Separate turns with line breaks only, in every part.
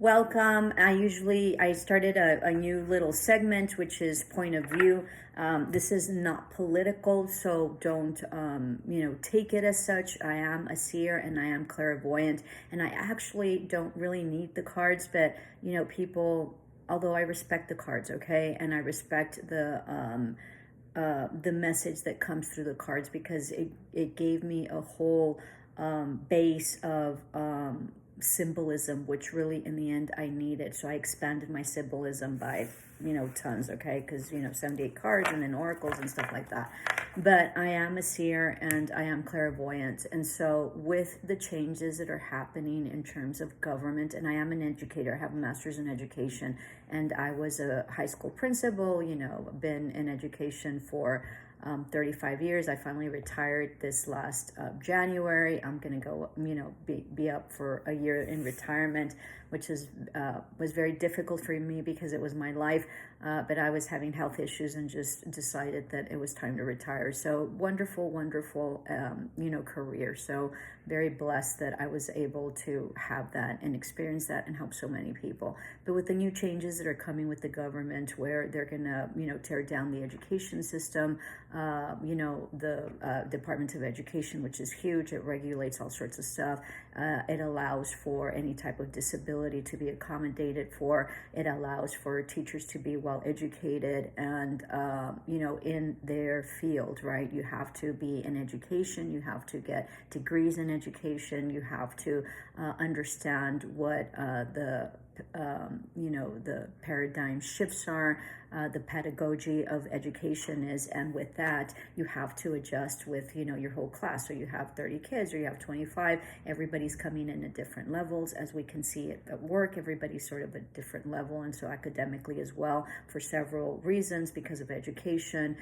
Welcome. I started a new little segment, which is point of view. This is not political, so don't take it as such. I am a seer and I am clairvoyant, and I actually don't really need the cards, but people. Although I respect the cards, okay, and I respect the message that comes through the cards because it gave me a whole base of symbolism, which really in the end I needed. So I expanded my symbolism by tons, okay, because 78 cards and then oracles and stuff like that. But I am a seer and I am clairvoyant, and so with the changes that are happening in terms of government, and I am an educator, I have a master's in education, and I was a high school principal, been in education for 35 years. I finally retired this last January. I'm going to go, be up for a year in retirement, which was very difficult for me because it was my life. But I was having health issues and just decided that it was time to retire. So wonderful, wonderful, career. So very blessed that I was able to have that and experience that and help so many people. But with the new changes that are coming with the government, where they're going to, tear down the education system, the Department of Education, which is huge. It regulates all sorts of stuff. It allows for any type of disability to be accommodated for. It allows for teachers to be well educated and, in their field, right? You have to be in education. You have to get degrees in education. You have to understand what the paradigm shifts are, the pedagogy of education is, and with that, you have to adjust with, your whole class. So you have 30 kids or you have 25, everybody's coming in at different levels. As we can see at work, everybody's sort of at different level, and so academically as well, for several reasons, because of education,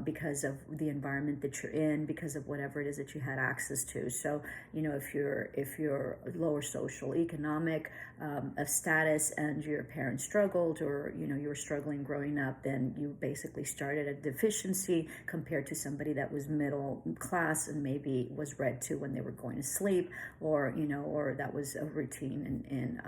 because of the environment that you're in, because of whatever it is that you had access to. So, if you're lower social, economic of status and your parents struggled, or you were struggling growing up, then you basically started a deficiency compared to somebody that was middle class and maybe was read to when they were going to sleep, or or that was a routine in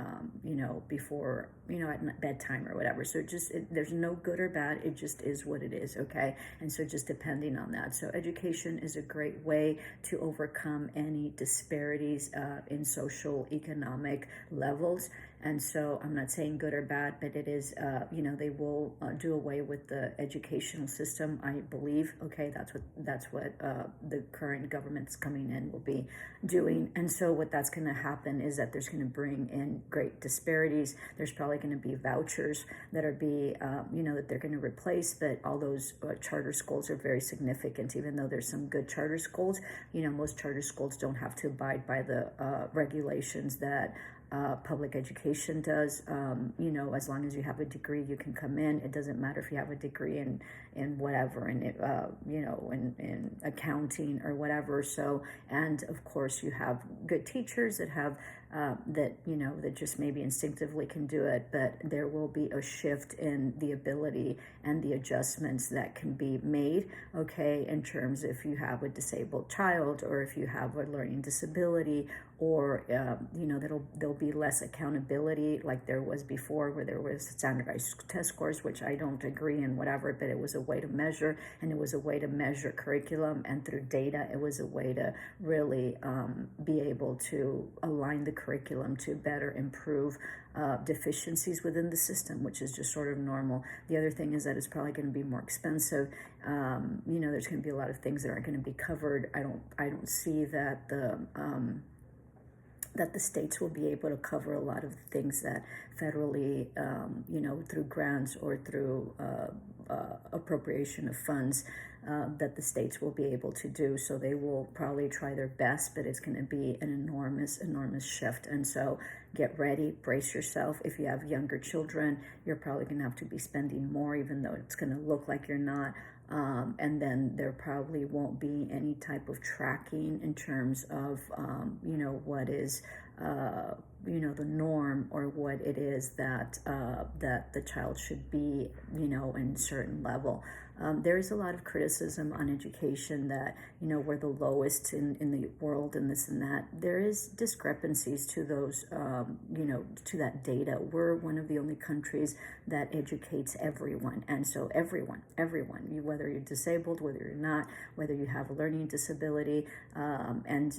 before at bedtime or whatever. So there's no good or bad, it just is what it is, okay? And so just depending on that. So education is a great way to overcome any disparities in social economic levels. And so I'm not saying good or bad, but it is, they will do away with the educational system, I believe. Okay, that's what the current government's coming in will be doing. And so what that's going to happen is that there's going to bring in great disparities. There's probably going to be vouchers that that they're going to replace, but all those charter schools are very significant. Even though there's some good charter schools, most charter schools don't have to abide by the regulations that public education does. As long as you have a degree, you can come in. It doesn't matter if you have a degree in whatever, in accounting or whatever. So, and of course, you have good teachers that have that just maybe instinctively can do it, but there will be a shift in the ability and the adjustments that can be made, okay, in terms if you have a disabled child or if you have a learning disability, or there'll be less accountability like there was before, where there was standardized test scores, which I don't agree in, whatever, but it was a way to measure, and it was a way to measure curriculum, and through data it was a way to really be able to align the curriculum to better improve deficiencies within the system, which is just sort of normal. The other thing is that it's probably going to be more expensive. There's going to be a lot of things that aren't going to be covered. I don't see that the states will be able to cover a lot of the things that federally, through grants or through appropriation of funds, that the states will be able to do. So they will probably try their best, but it's going to be an enormous, enormous shift. And so get ready, brace yourself. If you have younger children, you're probably going to have to be spending more, even though it's going to look like you're not. And then there probably won't be any type of tracking in terms of, what is, the norm, or what it is that the child should be, in certain level. There is a lot of criticism on education that, we're the lowest in the world and this and that. There is discrepancies to those, to that data. We're one of the only countries that educates everyone. And so everyone, whether you're disabled, whether you're not, whether you have a learning disability, and,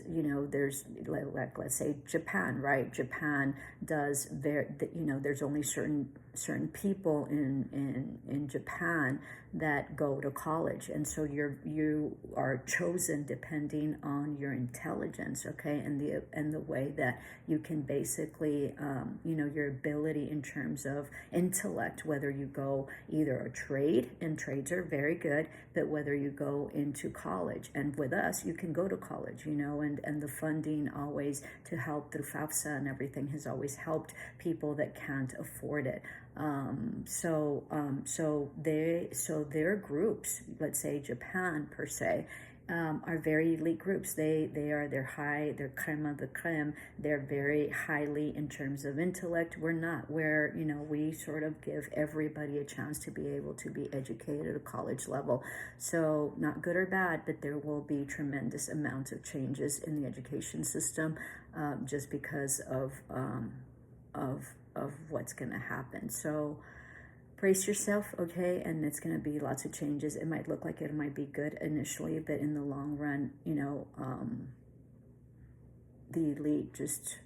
there's like, let's say Japan, right? Japan does there's only certain people in Japan that go to college, and so you are chosen depending on your intelligence, okay, and the way that you can basically your ability in terms of intellect, whether you go either a trade, and trades are very good, but whether you go into college. And with us, you can go to college, and the funding always to help through FAFSA and everything has always helped people that can't afford it. So their groups, let's say Japan per se, are very elite groups. They're creme of the creme. They're very highly in terms of intellect. We're not, where we sort of give everybody a chance to be able to be educated at a college level. So not good or bad, but there will be tremendous amounts of changes in the education system, just because of what's going to happen. So brace yourself, okay? And it's going to be lots of changes. It might look like it might be good initially, but in the long run, the elite just,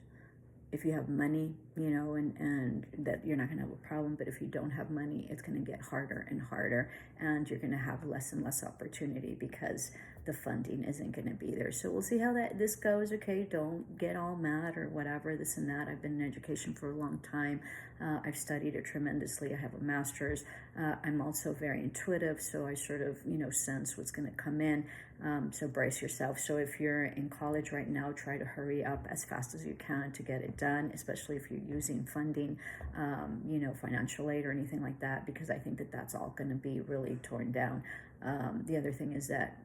if you have money, and that you're not going to have a problem. But if you don't have money, it's going to get harder and harder, and you're going to have less and less opportunity because the funding isn't going to be there. So we'll see how this goes, okay? Don't get all mad or whatever, this and that. I've been in education for a long time. I've studied it tremendously. I have a master's. I'm also very intuitive, so I sort of, sense what's going to come in. So brace yourself. So if you're in college right now, try to hurry up as fast as you can to get it done, especially if you're using funding, financial aid or anything like that, because I think that that's all going to be really torn down. The other thing is that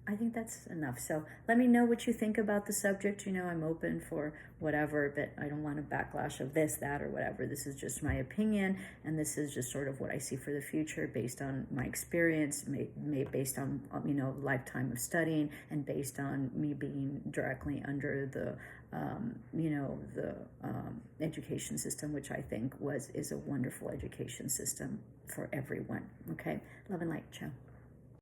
I think that's enough. So let me know what you think about the subject. I'm open for whatever, but I don't want a backlash of this, that, or whatever. This is just my opinion, and this is just sort of what I see for the future based on my experience, based on, lifetime of studying, and based on me being directly under the education system, which I think is a wonderful education system for everyone. Okay, love and light. Ciao.